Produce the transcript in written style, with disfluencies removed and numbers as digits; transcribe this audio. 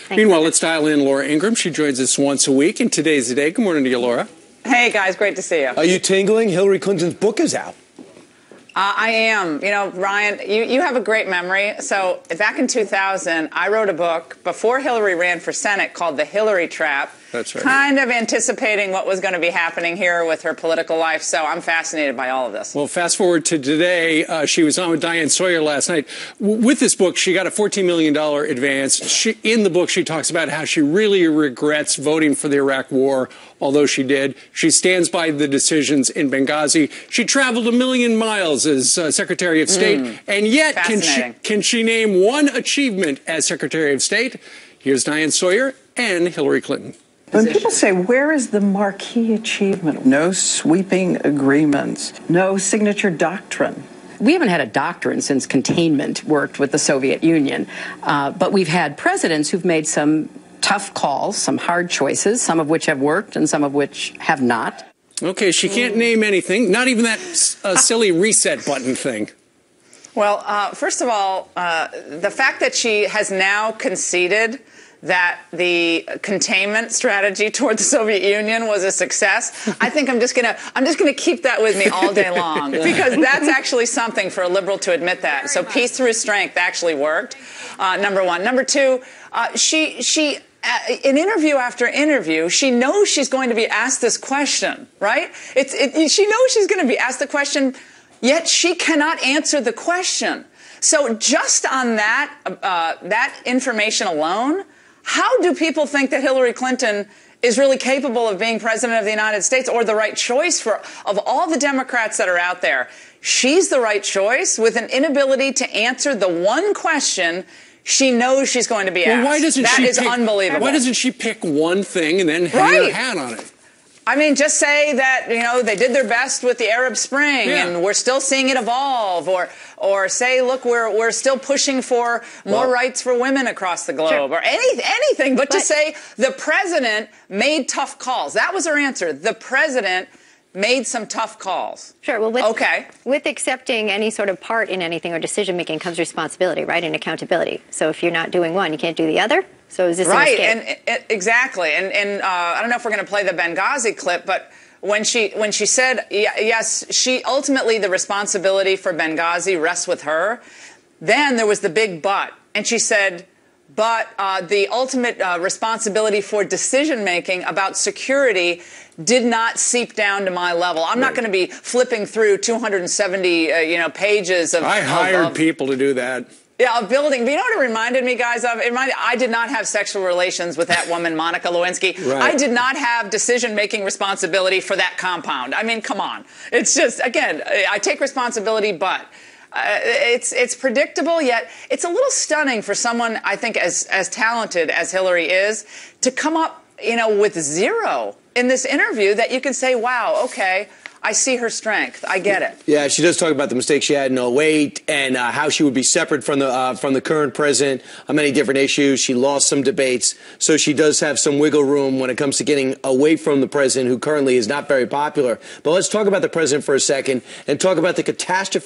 Meanwhile, let's dial in Laura Ingraham. She joins us once a week, and today's the day. Good morning to you, Laura. Hey, guys. Great to see you. Are you tingling? Hillary Clinton's book is out. I am. You know, Ryan, you have a great memory. So back in 2000, I wrote a book before Hillary ran for Senate called The Hillary Trap. That's right. Kind of anticipating what was going to be happening here with her political life. So I'm fascinated by all of this. Well, fast forward to today. She was on with Diane Sawyer last night. With this book, she got a $14 million advance. In the book, she talks about how she really regrets voting for the Iraq War, although she did. She stands by the decisions in Benghazi. She traveled 1 million miles as Secretary of State. And yet, can she name one achievement as Secretary of State? Here's Diane Sawyer and Hillary Clinton. When people say, where is the marquee achievement? No sweeping agreements, no signature doctrine. We haven't had a doctrine since containment worked with the Soviet Union, but we've had presidents who've made some tough calls, some hard choices, some of which have worked and some of which have not. Okay, she can't name anything, not even that silly reset button thing. Well, first of all, the fact that she has now conceded that the containment strategy toward the Soviet Union was a success, I think I'm just gonna keep that with me all day long, because that's actually something for a liberal to admit that. So peace through strength actually worked. Number one. Number two, she in interview after interview, she knows she's going to be asked this question, right? She knows she's going to be asked the question, yet she cannot answer the question. So just on that information alone, how do people think that Hillary Clinton is really capable of being president of the United States, or the right choice of all the Democrats that are out there? She's the right choice with an inability to answer the one question she knows she's going to be asked. Well, why doesn't that is unbelievable. Why doesn't she pick one thing and then hang her hat on it? I mean, just say that, you know, they did their best with the Arab Spring and we're still seeing it evolve, or say, look, we're still pushing for more rights for women across the globe, or anything, but to say the president made tough calls. That was her answer. The president made some tough calls. Sure. Well, with accepting any sort of part in anything or decision-making comes responsibility, right, and accountability. So if you're not doing one, you can't do the other. So is this right? an escape? And exactly. And I don't know if we're going to play the Benghazi clip, but when she said, yes, she ultimately, the responsibility for Benghazi rests with her, then there was the big but. And she said, but the ultimate responsibility for decision-making about security did not seep down to my level. I'm not going to be flipping through 270 pages of... I hired people to do that. Yeah, of building. But you know what it reminded me, guys, of? I did not have sexual relations with that woman, Monica Lewinsky. Right. I did not have decision-making responsibility for that compound. I mean, come on. It's just, again, I take responsibility, but... it's predictable, yet it's a little stunning for someone, I think, as talented as Hillary is, to come up, with zero in this interview that you can say, wow, okay, I see her strength. I get it. Yeah, she does talk about the mistakes she had in 2008 and how she would be separate from the current president on many different issues. She lost some debates, so she does have some wiggle room when it comes to getting away from the president, who currently is not very popular. But let's talk about the president for a second and talk about the catastrophe